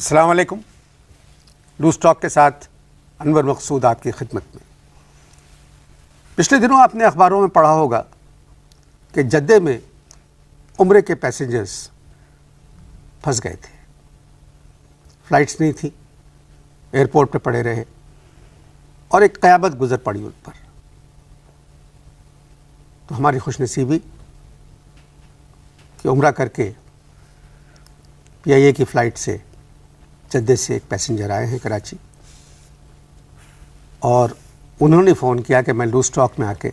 अस्सलाम वालेकुम। Loose talk के साथ अनवर मकसूद आपकी खिदमत में। पिछले दिनों आपने अखबारों में पढ़ा होगा कि जद्दे में उम्रे के पैसेंजर्स फंस गए थे, फ़्लाइट्स नहीं थी, एयरपोर्ट पे पड़े रहे और एक क़यामत गुजर पड़ी उन पर। तो हमारी खुशनसीबी कि उम्रा करके PIA की फ़्लाइट से जद्दे से एक पैसेंजर आए हैं कराची और उन्होंने फ़ोन किया कि मैं लूज़ टॉक में आके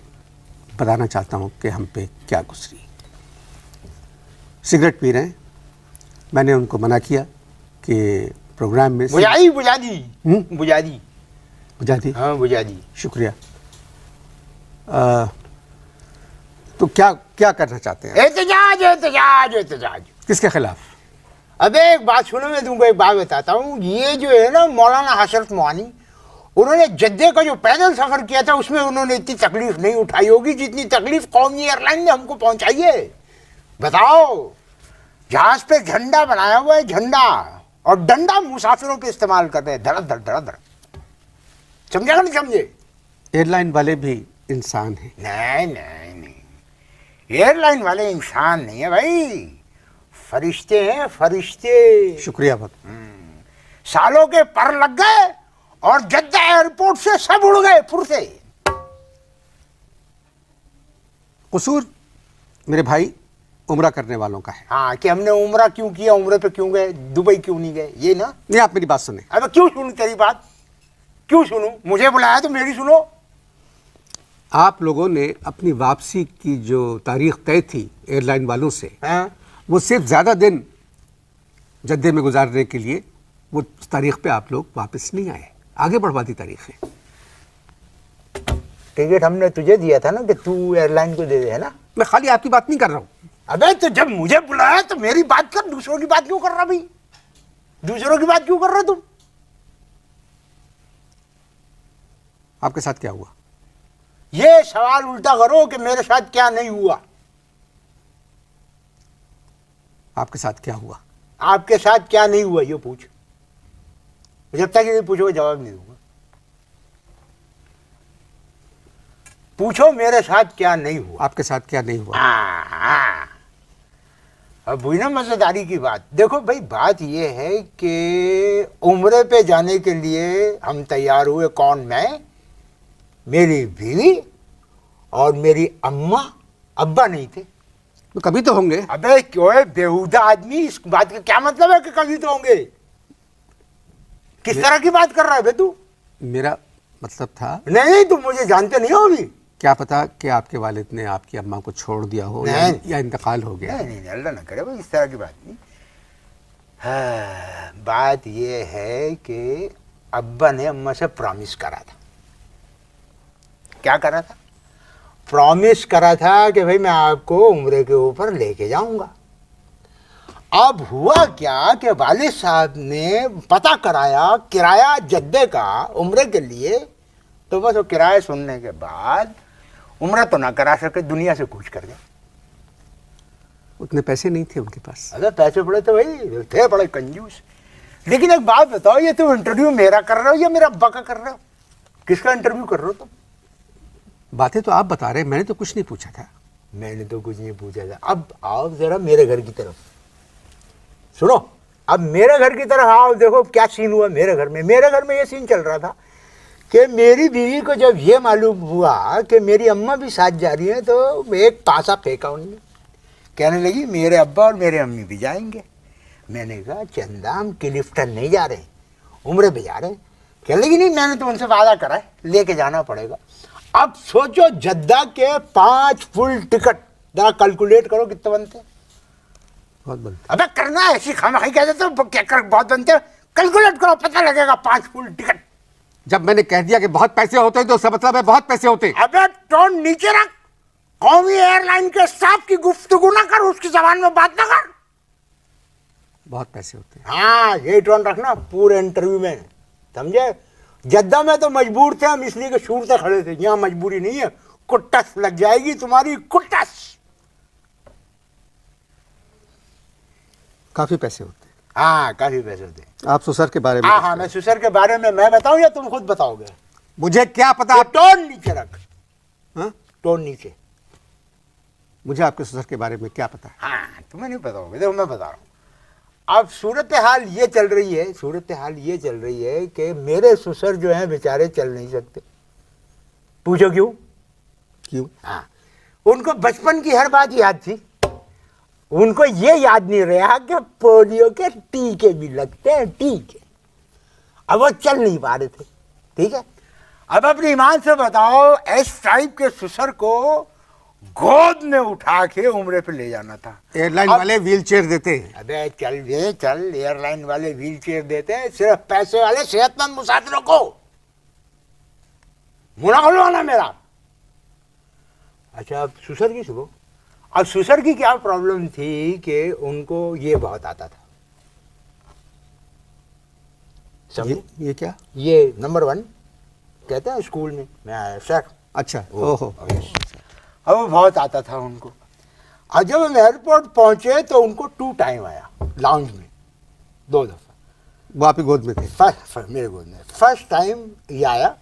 बताना चाहता हूँ कि हम पे क्या गुजरी। सिगरेट पी रहे हैं। मैंने उनको मना किया कि प्रोग्राम में बुझा दी। हाँ, बुझा दी। शुक्रिया। तो क्या करना चाहते हैं? एहतजाज। किसके खिलाफ? अबे एक बात सुनो, मैं तुमको एक बात बताता हूँ। ये जो है ना मौलाना हशरत मोहानी, उन्होंने जद्दे का जो पैदल सफर किया था उसमें उन्होंने इतनी तकलीफ नहीं उठाई होगी जितनी तकलीफ कौमी एयरलाइन ने हमको पहुंचाई है। बताओ, जहाज पे झंडा बनाया हुआ है, झंडा, और डंडा मुसाफिरों पे इस्तेमाल कर रहे हैं, धड़ धड़। समझा कि नहीं समझे? एयरलाइन वाले भी इंसान हैं। नहीं, एयरलाइन वाले इंसान नहीं है भाई, फरिश्ते हैं, फरिश्ते। शुक्रिया बहुत। सालों के पर लग गए और जद्दा एयरपोर्ट से सब उड़ गए फुर्से। कसूर मेरे भाई उम्रा करने वालों का है। हाँ, कि हमने उम्रा क्यों किया, उम्रे पे क्यों गए, दुबई क्यों नहीं गए, ये ना। नहीं, आप मेरी बात सुने। अब क्यों सुनूं तेरी बात, क्यों सुनूं? मुझे बुलाया तो मेरी सुनो। आप लोगों ने अपनी वापसी की जो तारीख तय थी एयरलाइन वालों से, हाँ? वो सिर्फ ज़्यादा दिन जद्दे में गुजारने के लिए वो तारीख पे आप लोग वापस नहीं आए, आगे बढ़वा दी तारीखें। टिकट हमने तुझे दिया था ना कि तू एयरलाइन को दे दे, है ना। मैं खाली आपकी बात नहीं कर रहा हूँ। अबे तो जब मुझे बुलाया तो मेरी बात कर, दूसरों की बात क्यों कर रहा भाई? दूसरों की बात क्यों कर रहा तुम? आपके साथ क्या हुआ? ये सवाल उल्टा करो कि मेरे साथ क्या नहीं हुआ। आपके साथ क्या हुआ? आपके साथ क्या नहीं हुआ ये पूछ। जब तक ये पूछो जवाब नहीं दूंगा। पूछो मेरे साथ क्या नहीं हुआ। आपके साथ क्या नहीं हुआ? अब हुई ना मजेदारी की बात। देखो भाई, बात ये है कि उम्रे पे जाने के लिए हम तैयार हुए। कौन? मैं, मेरी बीवी और मेरी अम्मा। अब्बा नहीं थे। तो कभी तो होंगे। अबे क्यों है बेहुदा आदमी, इस बात का क्या मतलब है कि कभी तो होंगे? किस तरह की बात कर रहा है बे तू? मेरा मतलब था, नहीं, तुम मुझे जानते नहीं हो अभी। क्या पता कि आपके वालिद ने आपकी अम्मा को छोड़ दिया हो या इंतकाल हो गया। नहीं, अल्लाह ना करे भाई, इस तरह की बात नहीं। हाँ, बात ये है कि अब्बा ने अम्मा से प्रॉमिस करा था। क्या करा था? प्रॉमिस करा था कि भाई मैं आपको उम्रे के ऊपर लेके जाऊंगा। अब हुआ क्या कि वालिद साहब ने पता कराया किराया जद्दे का उम्रे के लिए, तो बस वो किराया सुनने के बाद उम्रा तो ना करा सके, दुनिया से कूच कर गए। उतने पैसे नहीं थे उनके पास। अगर पैसे पड़े तो भाई थे बड़े कंजूस। लेकिन एक बात बताओ, ये तुम इंटरव्यू मेरा कर रहे हो या मेरा अब्बा का कर रहे हो? किसका इंटरव्यू कर रहे हो तुम? बातें तो आप बता रहे, मैंने तो कुछ नहीं पूछा था। मैंने तो कुछ नहीं पूछा था। अब आओ जरा मेरे घर की तरफ, सुनो। अब मेरे घर की तरफ आओ, देखो क्या सीन हुआ मेरे घर में। मेरे घर में ये सीन चल रहा था कि मेरी बीवी को जब ये मालूम हुआ कि मेरी अम्मा भी साथ जा रही है, तो एक पासा फेंका उन्होंने। कहने लगी मेरे अब्बा और मेरे अम्मी भी जाएंगे। मैंने कहा चंदा, हम क्लिफ्टन नहीं जा रहे, उम्रे पे जा रहे हैं। कहने लगी नहीं, मैंने तो उनसे वादा करा है, लेके जाना पड़ेगा। अब सोचो, जद्दा के 5 फुल टिकट, जरा कैलकुलेट करो कितने बनते? बहुत बनते। अबे करना ऐसी खामखाई कह देते हो, क्या कर बहुत बनते? कैलकुलेट करो, पता लगेगा। 5 फुल टिकट। जब मैंने कह दिया कि बहुत पैसे होते हैं तो उसका मतलब है बहुत पैसे होते। अबे टोन नीचे रख। कौमी एयरलाइन के स्टाफ की गुफ्तगू ना कर, उसकी जबान में बात ना कर। बहुत पैसे होते हैं। हाँ, यही टोन रखना पूरे इंटरव्यू में, समझे? जद्दा में तो मजबूर थे हम, इसलिए कि शूर से खड़े थे। यहाँ मजबूरी नहीं है, कुट्टस लग जाएगी तुम्हारी, कुट्टस। काफी पैसे होते हैं। हाँ, काफी पैसे होते हैं। आप ससुर के बारे में हाँ हाँ, मैं ससुर के बारे में मैं बताऊं या तुम खुद बताओगे? मुझे क्या पता ये आप टोन नीचे रख, हाँ? टोन नीचे। मुझे आपके ससुर के बारे में क्या पता है? हाँ, तुम्हें नहीं पता होगा, देखो मैं बता रहा हूँ। अब सूरत हाल ये चल रही है, सूरत हाल ये चल रही है कि मेरे ससुर जो हैं बेचारे चल नहीं सकते। पूछो क्यों? क्यों? हाँ, उनको बचपन की हर बात याद थी, उनको ये याद नहीं रहा कि पोलियो के टीके भी लगते हैं, टीके। अब वो चल नहीं पा रहे थे, ठीक है। अब अपनी ईमान से बताओ, इस टाइप के ससुर को गोद में उठा के उम्रे पे ले जाना था। एयरलाइन वाले व्हील चेयर देते हैं। अबे चल, एयरलाइन वाले व्हील चेयर देते हैं, सिर्फ पैसे वाले सेहतमंद मुसाफिरों को। मुना खुलवाना मेरा। अच्छा, अब ससुर की सुनो। अब ससुर की क्या प्रॉब्लम थी कि उनको ये बहुत आता था। ये क्या? ये नंबर 1 कहते हैं स्कूल में, मैं आया सर। अच्छा, ओहो। अब वो बहुत आता था उनको। और जब हम एयरपोर्ट पहुंचे तो उनको 2 टाइम आया लाउंज में, 2 दफा। वो आपकी गोद में थे? फर्स्ट मेरे गोद में फर्स्ट टाइम ये आया।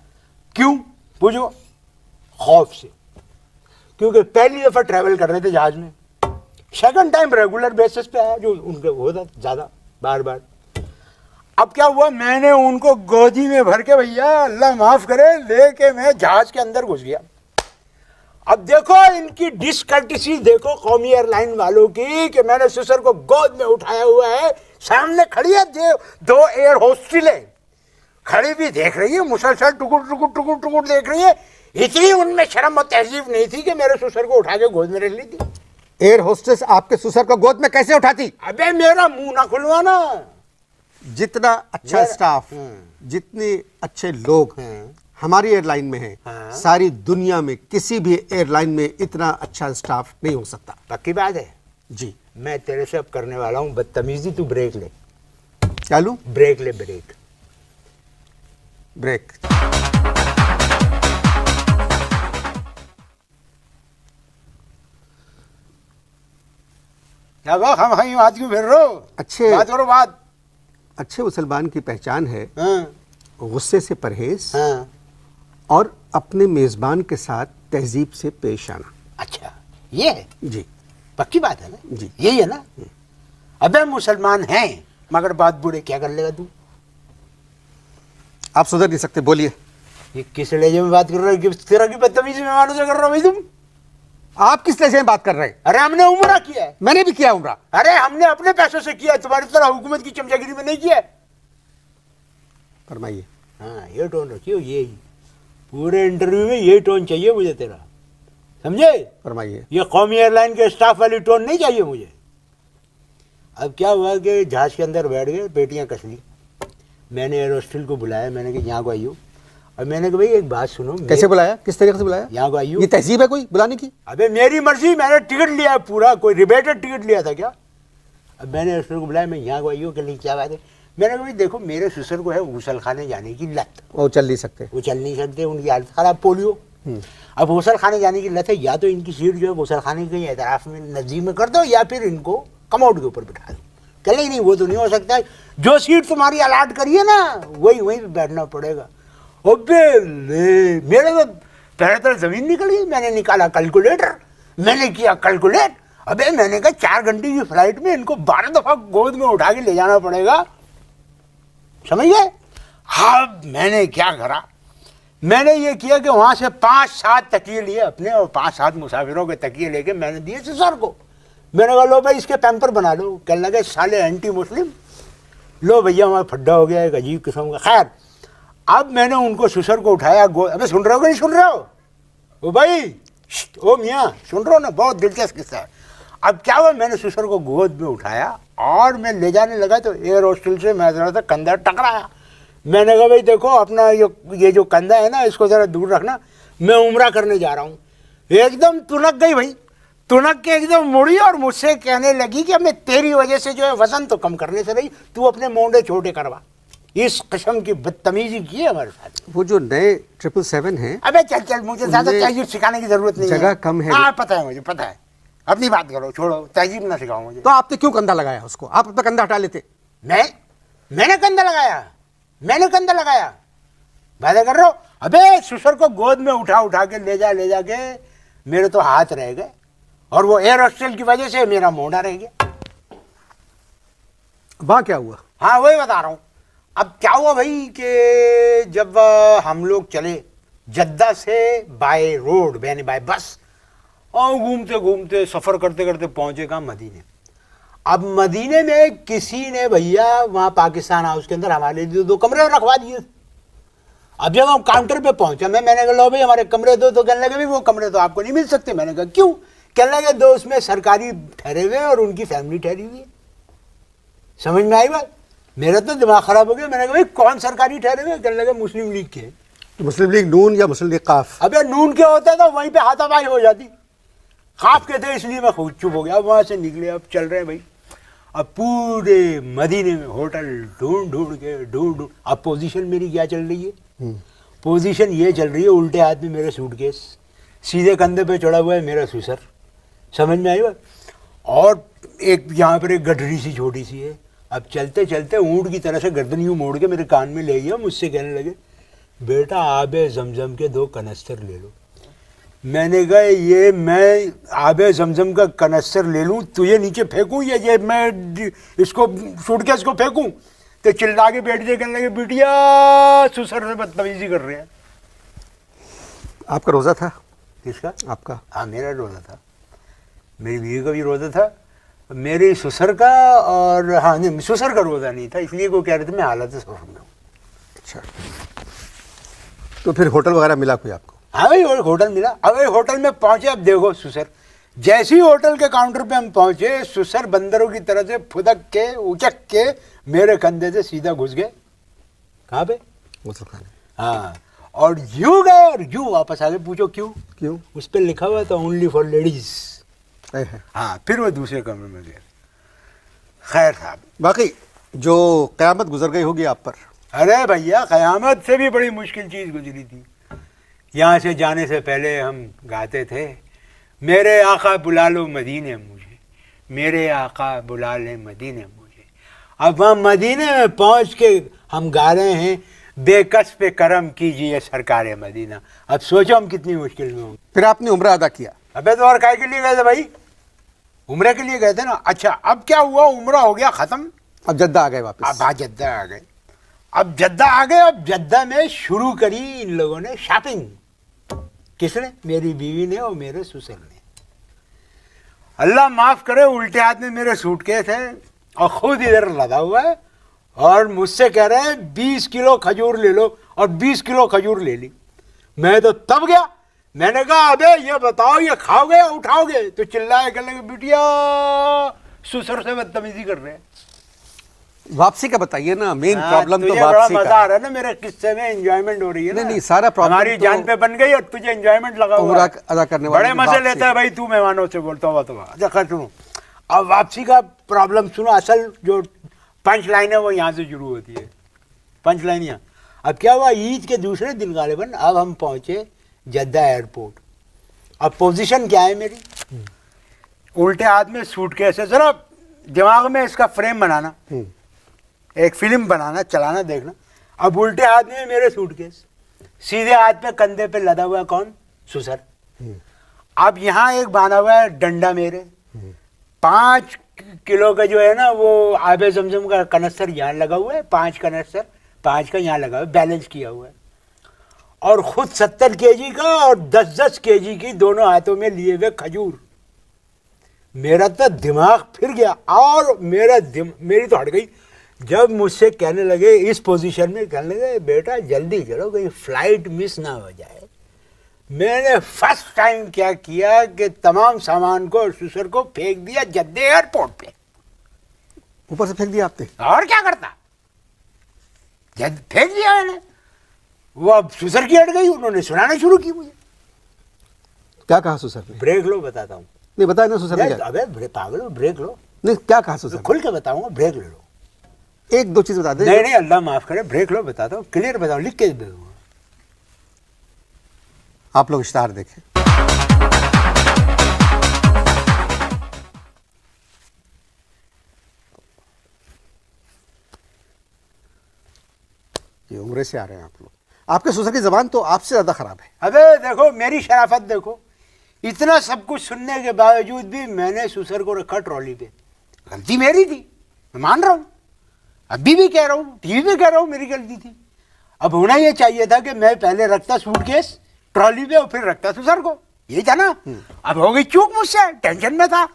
क्यों पूछो? खौफ से, क्योंकि पहली दफा ट्रैवल कर रहे थे जहाज में। सेकंड टाइम रेगुलर बेसिस पे आया, जो उनके होता ज्यादा बार बार। अब क्या हुआ, मैंने उनको गोदी में भर के, भैया अल्लाह माफ करे, लेके मैं जहाज के अंदर घुस गया। अब देखो इनकी डिसकर्टिसी देखो कौमी एयरलाइन वालों की, कि मैंने ससुर को गोद में उठाया हुआ है, सामने खड़ी है 2 एयर होस्टेलें खड़ी भी देख रही है, मुसलसल टुकुर टुकुर टुकुर टुकुर देख रही है। इतनी उनमें शर्म और तहजीब नहीं थी कि मेरे ससुर को उठा के गोद में रख ली थी। एयर होस्टेस आपके ससुर को गोद में कैसे उठाती? अबे मेरा मुंह ना खुलवाना। जितना अच्छा स्टाफ, जितने अच्छे लोग हमारी एयरलाइन में है, हाँ। सारी दुनिया में किसी भी एयरलाइन में इतना अच्छा स्टाफ नहीं हो सकता। पक्की बात है जी। मैं तेरे से अब करने वाला हूं बदतमीजी, तू ब्रेक ले। क्या लूं? ब्रेक ले, ब्रेक। ब्रेक। क्या बात, हम भाई बात क्यों फिर रहे हो? अच्छे बात करो, बात। अच्छे मुसलमान की पहचान है हाँ गुस्से से परहेज हाँ। और अपने मेजबान के साथ तहजीब से पेश आना। अच्छा, ये है? जी। पक्की बात है ना? जी। यही है ना? अबे मुसलमान हैं मगर बात बुरे, क्या कर लेगा तू? आप सुधर नहीं सकते, बोलिए। ये किस लहजे में बात कर रहे हो? किस तरह की बदतमीजी में मालूम से कर रहा हो भाई तुम? आप किस लहजे में बात कर रहे हैं? अरे हमने उम्रा किया है। मैंने भी किया उम्रा। अरे हमने अपने पैसों से किया है, तुम्हारी तरह हुकूमत की चमचागिरी में नहीं किया है। फरमाइए। हाँ, ये टोन रखियो, ये पूरे इंटरव्यू में ये टोन चाहिए मुझे तेरा, समझे? फरमाइए। ये कौमी एयरलाइन के स्टाफ वाली टोन नहीं चाहिए मुझे। अब क्या हुआ कि जहाज के अंदर बैठ गए, पेटियां कस ली। मैंने एयर होस्टल को बुलाया, मैंने कहा यहाँ को आइयो। और मैंने कहा भाई एक बात सुनो। कैसे बुलाया? किस तरीके से बुलाया? यहाँ को आइयो। ये तहजीब है कोई बुलाने की? अबे मेरी मर्जी, मैंने टिकट लिया है पूरा, कोई रिबेटेड टिकट लिया था क्या? अब मैंने एयर होस्टल को बुलाया, मैं यहाँ को आइयो के लिए, क्या बात है? मैंने कहा भाई देखो, मेरे ससुर को है गुसल खाने जाने की लत। वो चल नहीं सकते। वो चल नहीं सकते, उनकी हालत खराब, पोलियो। अब गुसल खाने जाने की लत है, या तो इनकी सीट जो है गुसल खाने के एतराफ में नजदीक में कर दो, या फिर इनको कमोड के ऊपर बिठा दो। चले नहीं, वो तो नहीं हो सकता। जो सीट तुम्हारी अलाट करिए ना, वहीं पे बैठना पड़ेगा। अबे ले, मेरे तो पहले तो जमीन निकल गई। मैंने निकाला कैलकुलेटर, मैंने किया कैलकुलेट। अबे मैंने कहा 4 घंटे की फ्लाइट में इनको 12 दफा गोद में उठा के ले जाना पड़ेगा, समझ गए? हाँ, मैंने क्या करा, मैंने ये किया कि वहां से 5-7 तकिए लिए अपने, और 5-7 मुसाफिरों के तकिए लेके मैंने दिए ससुर को। मैंने कहा लो भाई इसके पैम्पर बना लो। कहने लगे साले एंटी मुस्लिम। लो भैया हमारा फड्डा हो गया एक अजीब किस्म का। खैर, अब मैंने उनको ससुर को उठाया। अबे सुन रहे हो कि नहीं सुन रहे हो? ओ भाई, ओ मियाँ, सुन रहे हो ना? बहुत दिलचस्प किस्सा है। अब क्या हुआ, मैंने ससुर को गोद में उठाया और मैं ले जाने लगा तो एयर होस्टल से मैं जरा सा कंधा टकराया। मैंने कहा भाई देखो, अपना ये जो कंधा है ना, इसको ज़रा दूर रखना, मैं उम्रा करने जा रहा हूँ। एकदम तुनक गई भाई, तुनक के एकदम मुड़ी और मुझसे कहने लगी कि मैं तेरी वजह से जो है वजन तो कम करने से रही, तू अपने मोंडे छोटे करवा। इस किस्म की बदतमीजी की है हमारे साथ। वो जो नए 777 हैं, अबे चल चल, मुझे ज़्यादा तहजीब सिखाने की ज़रूरत नहीं है। जगह कम है। हाँ पता है मुझे, पता है। अपनी बात करो, छोड़ो, तहजीब ना सिखाओ मुझे। तो आपने क्यों कंधा लगाया उसको? आप अपना कंधा हटा लेते। मैं मैंने कंधा लगाया, बातें कर रहे हो। अबे ससुर को गोद में उठा के ले जा के मेरे तो हाथ रह गए, और वो एयर हॉस्टल की वजह से मेरा मोढ़ा रह गया। वहां क्या हुआ? हाँ वही बता रहा हूँ। अब क्या हुआ भाई कि जब हम लोग चले जद्दा से बाय रोड यानी बाय बस, और घूमते घूमते सफ़र करते करते पहुंचे कहाँ, मदीने। अब मदीने में किसी ने भैया वहाँ पाकिस्तान हाउस के अंदर हमारे लिए 2 कमरे रखवा दिए। अब जब हम काउंटर पे पहुंचे, मैंने कहा लो भाई हमारे कमरे दो, तो कहने लगे भाई वो कमरे तो आपको नहीं मिल सकते। मैंने कहा क्यों? कहने लगे 2 उसमें सरकारी ठहरे हुए और उनकी फैमिली ठहरी हुई है। समझ में आई बात? मेरा तो दिमाग खराब हो गया। मैंने कहा भाई कौन सरकारी ठहरे हुए? कहने लगे मुस्लिम लीग के। तो मुस्लिम लीग नून या मुस्लिम लीग काफ? अबे नून के होता तो वहीं पे हाथापाई हो जाती। काफ के थे इसलिए मैं खुद चुप हो गया। अब वहां से निकले, अब चल रहे हैं भाई। अब पूरे मदीने में होटल ढूंढ। अब पोजीशन मेरी क्या चल रही है? पोजीशन ये चल रही है, उल्टे हाथ में मेरे सूटकेस, सीधे कंधे पे चढ़ा हुआ है मेरा सुसर। समझ में आई बात? और एक यहाँ पर एक गठरी सी छोटी सी है। अब चलते चलते ऊँट की तरह से गर्दन यूँ मोड़ के मेरे कान में ले गया। मुझसे कहने लगे बेटा आबे जमजम के 2 कनस्तर ले लो। मैंने कहा ये मैं आबे जमजम का कनस्तर ले लूँ, तुझे नीचे फेंकूँ या ये मैं इसको सूटकेस को फेंकूँ? तो चिल्ला के बैठ जाए, कहने लगे बिटिया सुसर से बदतमीजी कर रहे हैं। आपका रोज़ा था? किसका? आपका? हाँ मेरा रोज़ा था, मेरी बीवी का भी रोज़ा था, मेरे ससुर का। और हाँ नहीं, ससुर का रोज़ा नहीं था, इसलिए को कह रहे थे मैं हालत सफर में हूँ। अच्छा, तो फिर होटल वगैरह मिला कोई आपको? हाँ भाई होटल मिला। अब होटल में पहुंचे, अब देखो सुसर, जैसे ही होटल के काउंटर पे हम पहुंचे, सुसर बंदरों की तरह से फुदक के उचक के मेरे कंधे से सीधा घुस गए। कहाँ पे? गुस्लखाने। हाँ, और यूं गए और यूं वापस आ गए। पूछो क्यों? क्यों? उस पर लिखा हुआ था ओनली फॉर लेडीज। हाँ, फिर वो दूसरे कमरे में गए। खैर साहब, बाकी जो क़यामत गुजर गई होगी आप पर? अरे भैया क़यामत से भी बड़ी मुश्किल चीज़ गुजरी थी। यहाँ से जाने से पहले हम गाते थे, मेरे आका बुला लो मदीने मुझे, मेरे आका बुला ले मदीने मुझे। अब वहाँ मदीने में पहुँच के हम गा रहे हैं, बेकस पे करम कीजिए सरकार मदीना। अब सोचो हम कितनी मुश्किल में होंगे। फिर आपने उम्रा अदा किया? अबे तो और काय के लिए गए थे भाई? उम्रे के लिए गए थे ना। अच्छा, अब क्या हुआ, उम्रा हो गया ख़त्म, अब जद्दा आ गए वापस? अब जद्दा आ गए। अब जद्दा आ गए। अब जद्दा में शुरू करी इन लोगों ने शॉपिंग। किसने? मेरी बीवी ने और मेरे ससुर ने। अल्लाह माफ करे, उल्टे हाथ में मेरे सूटकेस है और खुद इधर लगा हुआ है, और मुझसे कह रहे हैं 20 किलो खजूर ले लो, और 20 किलो खजूर ले ली। मैं तो तब गया, मैंने कहा अबे ये बताओ ये खाओगे या उठाओगे? तो चिल्लाए, कहने लगे बिटिया ससुर से बदतमीजी कर रहे हैं। वापसी का बताइए ना, मेन प्रॉब्लम तो तुझे वापसी बड़ा का। मजा आ रहा है ना मेरे किस्से में, एंजॉयमेंट हो रही है ना। नहीं, सारा प्रॉब्लम हमारी तो जान पे बन गई और तुझे एंजॉयमेंट लगा हुआ उम्रा है। अदा करने वाले बड़े की मजे वापसी लेता है भाई तू मेहमानों से, बोलता हुआ तो। अच्छा खैर सुनो, अब वापसी का प्रॉब्लम सुनो। असल जो पंच लाइन है वो यहाँ से शुरू होती है, पंच लाइन यहाँ। अब क्या हुआ, ईद के दूसरे दिन गालिबन अब हम पहुंचे जद्दा एयरपोर्ट। अब पोजीशन क्या है मेरी, उल्टे हाथ में सूटकेस है। जरा दिमाग में इसका फ्रेम बनाना, एक फिल्म बनाना, चलाना, देखना। अब उल्टे हाथ में मेरे सूटकेस, सीधे हाथ पे कंधे पे लदा हुआ कौन? सुसर। अब यहाँ एक बांधा हुआ है डंडा मेरे, 5 किलो का जो है ना वो आबे जमजम का कनस्तर यहाँ लगा हुआ है, 5 कनस्तर, 5 का यहाँ लगा हुआ है, बैलेंस किया हुआ है। और खुद 70 केजी का और 10-10 केजी की दोनों हाथों में लिए हुए खजूर। मेरा तो दिमाग फिर गया, और मेरी तो हट गई जब मुझसे कहने लगे इस पोजीशन में, कहने लगे बेटा जल्दी चलो कहीं फ्लाइट मिस ना हो जाए। मैंने फर्स्ट टाइम क्या किया कि तमाम सामान को और ससुर को फेंक दिया जद्दे एयरपोर्ट पे। ऊपर से फेंक दिया आपने? और क्या करता, फेंक दिया मैंने। वो अब ससुर की हट गई, उन्होंने सुनाना शुरू की मुझे। क्या कहा ससुर ने? ब्रेक लो, बताता हूँ। नहीं बताया ना ससुर ने क्या? अबे पागल हो, ब्रेक लो। नहीं, क्या कहा ससुर? खुल के बताऊंगा, ब्रेक ले लो। 1-2 चीज बता दे। नहीं अल्लाह माफ करे, ब्रेक लो, बताता हूँ, क्लियर बताओ, लिख के दे दूंगा। आप लोग इश्तार देखें। ये उम्र से आ रहे हैं आप लोग। आपके ससुर की जबान तो आपसे ज्यादा खराब है। अबे देखो मेरी शराफत देखो, इतना सब कुछ सुनने के बावजूद भी मैंने ससुर को रखा ट्रॉली पे। गलती मेरी थी, मैं मान रहा हूँ, अभी भी कह रहा हूँ, टीवी पे कह रहा हूँ मेरी गलती थी। अब होना ये चाहिए था कि मैं पहले रखता सूटकेस ट्रॉली पे और फिर रखता ससुर को, यही था ना। अब हो गई चूक मुझसे, टेंशन में था।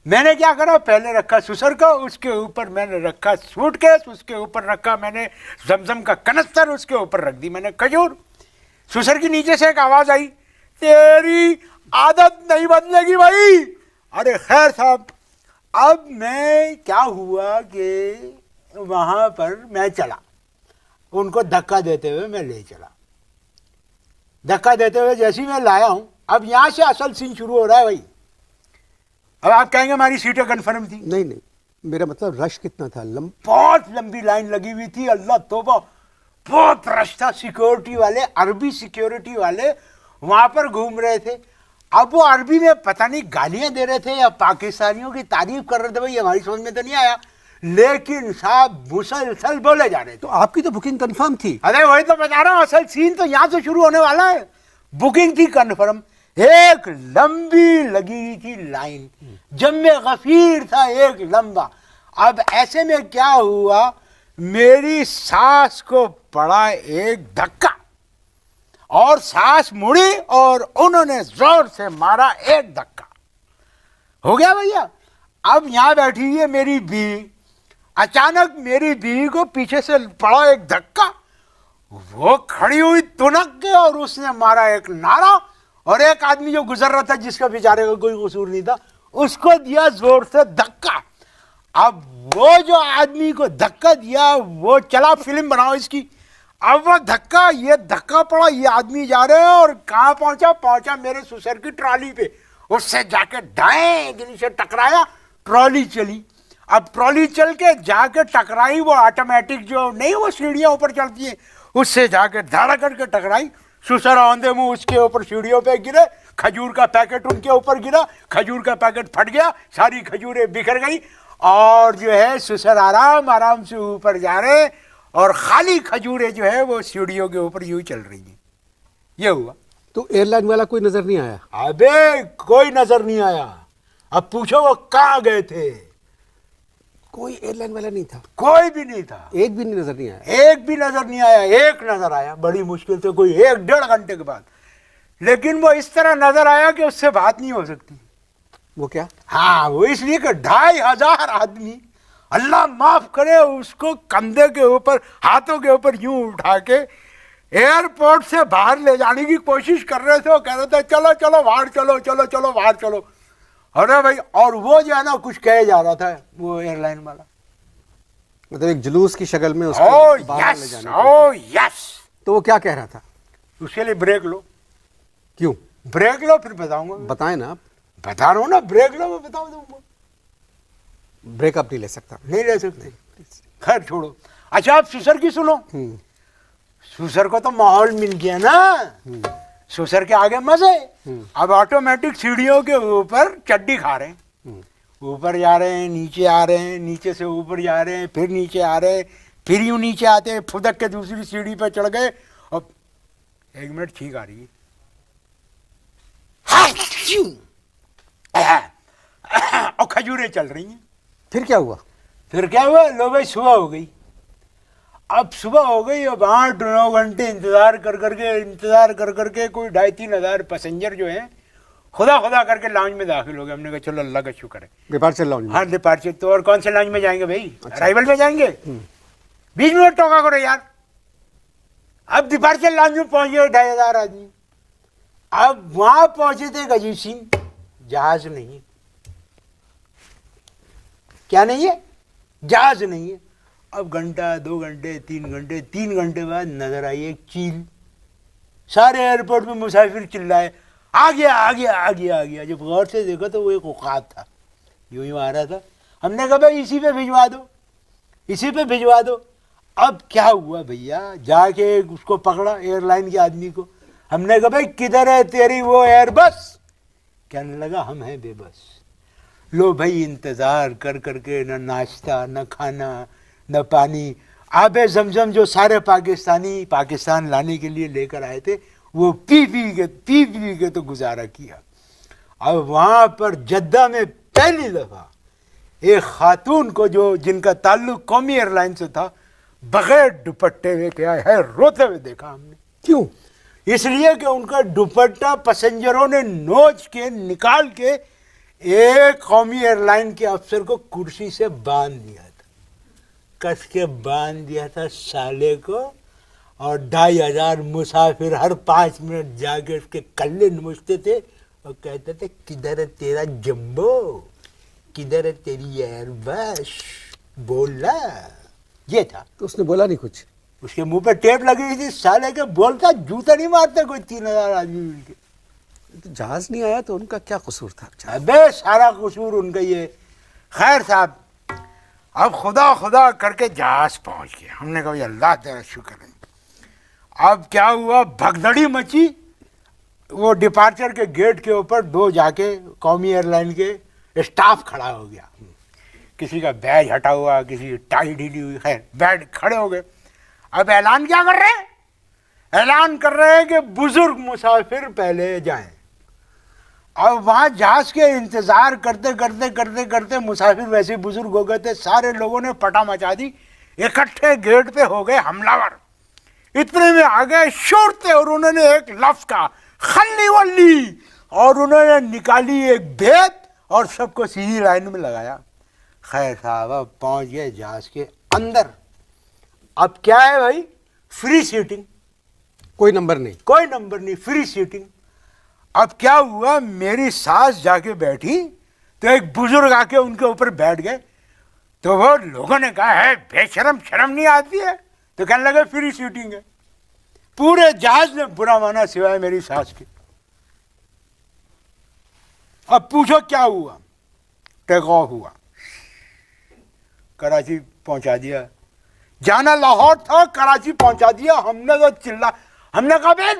मैंने क्या करा, पहले रखा ससुर को, उसके ऊपर मैंने रखा सूटकेस, उसके ऊपर रखा मैंने जमजम का कनस्तर, उसके ऊपर रख दी मैंने खजूर। ससुर की नीचे से एक आवाज आई, तेरी आदत नहीं बदलेगी भाई। अरे खैर साहब, अब मैं क्या हुआ कि वहां पर मैं चला, उनको धक्का देते हुए मैं ले चला। धक्का देते हुए जैसे ही मैं लाया हूं, अब यहां से असल सीन शुरू हो रहा है भाई। अब आप कहेंगे हमारी सीटें कन्फर्म थी। नहीं नहीं, मेरा मतलब रश कितना था? बहुत लंबी लाइन लगी हुई थी, अल्लाह तौबा, बहुत रश था। सिक्योरिटी वाले, अरबी सिक्योरिटी वाले वहां पर घूम रहे थे। अब वो अरबी में पता नहीं गालियां दे रहे थे या पाकिस्तानियों की तारीफ कर रहे थे, भाई हमारी समझ में तो नहीं आया, लेकिन साहब मुसलसल बोले जा रहे थे। तो आपकी तो बुकिंग कंफर्म थी। अरे वही तो बता रहा हूं, असल सीन तो यहां से शुरू होने वाला है। बुकिंग थी कन्फर्म, एक लंबी लगी हुई थी लाइन, जम्मे गफीर था एक लंबा। अब ऐसे में क्या हुआ, मेरी सास को पड़ा एक धक्का और सास मुड़ी और उन्होंने जोर से मारा एक धक्का। हो गया भैया। अब यहां बैठी हुई है मेरी बीवी, अचानक मेरी बीवी को पीछे से पड़ा एक धक्का, वो खड़ी हुई तुनक के और उसने मारा एक नारा, और एक आदमी जो गुजर रहा था जिसका बेचारे का कोई कसूर नहीं था, उसको दिया जोर से धक्का। अब वो जो आदमी को धक्का दिया वो चला, फिल्म बनाओ इसकी। अब वो धक्का, ये धक्का पड़ा, ये आदमी जा रहे हैं और कहां पहुंचा, पहुंचा मेरे ससुर की ट्रॉली पे। उससे जाके दाएं दिल से टकराया, ट्रॉली चली। अब ट्रॉली चल के जाके टकराई, वो ऑटोमेटिक जो नहीं वो सीढ़ियां ऊपर चलती हैं, उससे जाके धड़ करके टकराई। ससुर औंधे मुंह उसके ऊपर सीढ़ियों पे गिरे, खजूर का पैकेट उनके ऊपर गिरा, खजूर का पैकेट फट गया, सारी खजूरें बिखर गई, और जो है ससुर आराम आराम से ऊपर जा रहे और खाली खजूरें जो है वो सीढ़ियों के ऊपर यूं चल रही हैं। ये हुआ। तो एयरलाइन वाला कोई नजर नहीं आया? अबे कोई नजर नहीं आया। अब पूछो वो कहाँ गए थे? कोई एयरलाइन वाला नहीं था? कोई भी नहीं था, एक भी नजर नहीं आया? एक भी नजर नहीं आया। एक नजर आया बड़ी मुश्किल से, कोई 1-1.5 घंटे के बाद, लेकिन वो इस तरह नजर आया कि उससे बात नहीं हो सकती। वो क्या? हाँ, वो इसलिए कि 2500 आदमी, अल्लाह माफ करे, उसको कंधे के ऊपर, हाथों के ऊपर यूं उठा के एयरपोर्ट से बाहर ले जाने की कोशिश कर रहे थे। वो कह रहे थे चलो चलो बाहर चलो, चलो चलो बाहर चलो। अरे भाई, और वो जो है ना कुछ कहे जा रहा था वो एयरलाइन वाला, मतलब एक जुलूस की शक्ल में उसको ओ बाहर ले यस, जाने ओ यस। तो वो क्या कह रहा था? उसके लिए ब्रेक लो। क्यों? ब्रेक लो फिर बताऊंगा। बताएं ना आप। बता रहा हूँ ना, ब्रेक लो, मैं बता दूंगा। ब्रेकअप नहीं ले सकता? नहीं ले सकते। खैर छोड़ो। अच्छा आप ससुर की सुनो। ससुर को तो माहौल मिल गया ना, ससुर के आगे मजे। अब ऑटोमेटिक सीढ़ियों के ऊपर चड्डी खा रहे हैं, ऊपर जा रहे हैं, नीचे आ रहे हैं, नीचे से ऊपर जा रहे हैं, फिर नीचे आ रहे हैं, फिर यूं नीचे आते हैं, फुदक के दूसरी सीढ़ी पर चढ़ गए। और 1 मिनट छींक आ रही है और खजूरें चल रही हैं। फिर क्या हुआ? फिर क्या हुआ, लो भाई सुबह हो गई। अब सुबह हो गई, अब 8-9 घंटे इंतजार कर करके कोई 2,500-3 हज़ार पैसेंजर जो हैं खुदा खुदा करके लाउंज में दाखिल हो गए। हमने कहा चलो अल्लाह का शुक्र है, डिपार्चर लाउंज में। हाँ डिपार्चर। तो और कौन से लाउंज में जाएंगे भाई? अराइवल में जाएंगे। 20 मिनट टोका करो यार। अब डिपार्चर लाउंज में पहुंच गए 2,500 आदमी। अब वहां पहुंचे थे एक अजीब सीन, जहाज नहीं है। क्या नहीं है? जहाज नहीं है। अब घंटा, 2 घंटे, 3 घंटे, 3 घंटे बाद नजर आई एक चील। सारे एयरपोर्ट में मुसाफिर चिल्लाए, आ गया आ गया आ गया आ गया। जब गौर से देखो तो वो एक औकात था, यूं ही आ रहा था। हमने कहा भाई इसी पे भिजवा दो, इसी पे भिजवा दो। अब क्या हुआ भैया, जाके उसको पकड़ा एयरलाइन के आदमी को। हमने कहा भाई किधर है तेरी वो एयरबस? कहने लगा हम हैं बेबस। लो भाई इंतजार कर करके, न नाश्ता न खाना न पानी। आबे जमजम जो सारे पाकिस्तानी पाकिस्तान लाने के लिए लेकर आए थे, वो पी पी के तो गुजारा किया। अब वहाँ पर जद्दा में पहली दफ़ा एक खातून को जो जिनका ताल्लुक कौमी एयरलाइन से था, बगैर दुपट्टे में क्या है रोते हुए देखा हमने। क्यों? इसलिए कि उनका दुपट्टा पैसेंजरों ने नोच के निकाल के एक कौमी एयरलाइन के अफसर को कुर्सी से बांध दिया था, कस के बांध दिया था साले को। और 2500 मुसाफिर हर 5 मिनट जाके उसके कल्ले नोचते थे और कहते थे किधर है तेरा जंबो, किधर है तेरी एयरबस, बोला। ये था। तो उसने बोला नहीं कुछ? उसके मुंह पे टेप लगी हुई थी, साले के बोलता जूता नहीं मारता कोई 3000 आदमी मिलके। तो जहाज नहीं आया तो उनका क्या कसूर था? अबे सारा कसूर उनका ये। खैर साहब, अब खुदा खुदा करके जहाज पहुंच गया। हमने कहा अल्लाह तेरा शुक्र है। अब क्या हुआ, भगदड़ी मची। वो डिपार्चर के गेट के ऊपर 2 जाके कौमी एयरलाइन के स्टाफ खड़ा हो गया। किसी का बैज हटा हुआ, किसी की टाई ढीली हुई, खैर बैठ खड़े हो गए। अब ऐलान क्या कर रहे हैं? ऐलान कर रहे हैं कि बुजुर्ग मुसाफिर पहले जाएं। अब वहाँ जहाज के इंतज़ार करते करते करते करते मुसाफिर वैसे बुजुर्ग हो गए थे, सारे लोगों ने पटा मचा दी, इकट्ठे गेट पे हो गए हमलावर। इतने में आ गए शोरते और उन्होंने एक लफ्ज़ का खल्ली वल्ली, और उन्होंने निकाली एक भेद और सबको सीधी लाइन में लगाया। खैर साहब, अब पहुँच गए जहाज के अंदर। अब क्या है भाई, फ्री सीटिंग, कोई नंबर नहीं? कोई नंबर नहीं, फ्री सीटिंग। अब क्या हुआ, मेरी सास जाके बैठी तो एक बुजुर्ग आके उनके ऊपर बैठ गए। तो वो लोगों ने कहा है बेशरम, शर्म नहीं आती है? तो कहने लगे फ्री सीटिंग है। पूरे जहाज ने बुरा माना सिवाय मेरी सास के। अब पूछो क्या हुआ, टेक ऑफ हुआ, कराची पहुंचा दिया। जाना लाहौर था, कराची पहुंचा दिया। हमने तो हमने कहा बे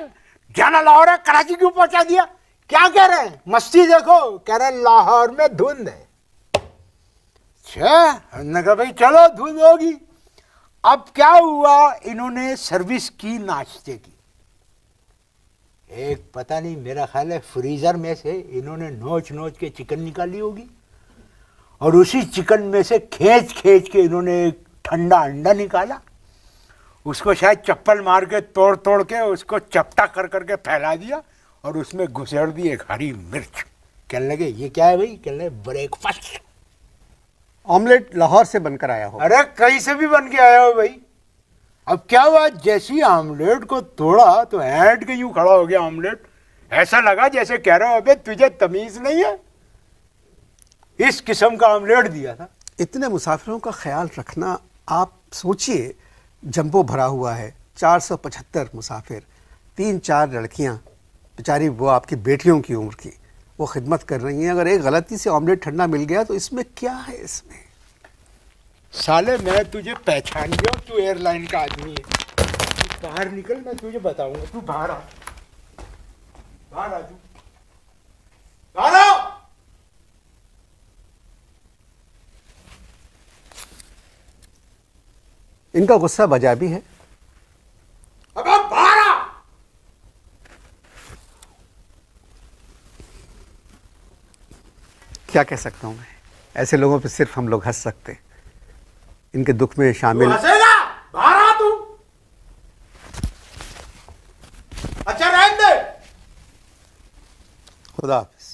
जाना लाहौर है, कराची क्यों पहुंचा दिया? क्या कह रहे हैं, मस्ती देखो। कह रहे हैं लाहौर में धुंध है। हमने कहा भाई चलो धुंध होगी। अब क्या हुआ, इन्होंने सर्विस की नाश्ते की। एक पता नहीं, मेरा ख्याल है फ्रीजर में से इन्होंने नोच नोच के चिकन निकाली होगी, और उसी चिकन में से खींच खींच के इन्होंने एक ठंडा अंडा निकाला। उसको शायद चप्पल मार के तोड़ तोड़ के उसको चपटा कर करके फैला दिया और उसमें घुसेड़ दी एक हरी मिर्च। कहने लगे ये क्या है भाई? कहने लगे ब्रेकफास्ट। ऑमलेट लाहौर से बनकर आया हो? अरे कहीं से भी बन के आया हो भाई। अब क्या हुआ, जैसी आमलेट को तोड़ा तो ऐंठ के यूं खड़ा हो गया आमलेट। ऐसा लगा जैसे कह रहा हो अबे तुझे तमीज नहीं है। इस किस्म का आमलेट दिया था। इतने मुसाफिरों का ख्याल रखना, आप सोचिए, जंबो भरा हुआ है, 475 मुसाफिर, 3-4 लड़कियां, बेचारी वो आपकी बेटियों की उम्र की, वो खिदमत कर रही हैं। अगर एक गलती से ऑमलेट ठंडा मिल गया तो इसमें क्या है? इसमें साले मैं तुझे पहचान गया, तू एयरलाइन का आदमी है। तू बाहर निकल, मैं तुझे बताऊंगा। तू बाहर आ, बाहर आ, तू बाहर आ। इनका गुस्सा बजा भी है। अब बाहर आ। क्या कह सकता हूं मैं, ऐसे लोगों पे सिर्फ हम लोग हंस सकते हैं। इनके दुख में शामिल। हंसेगा? बाहर आ तू। अच्छा रहने दे। खुदा हाफिज।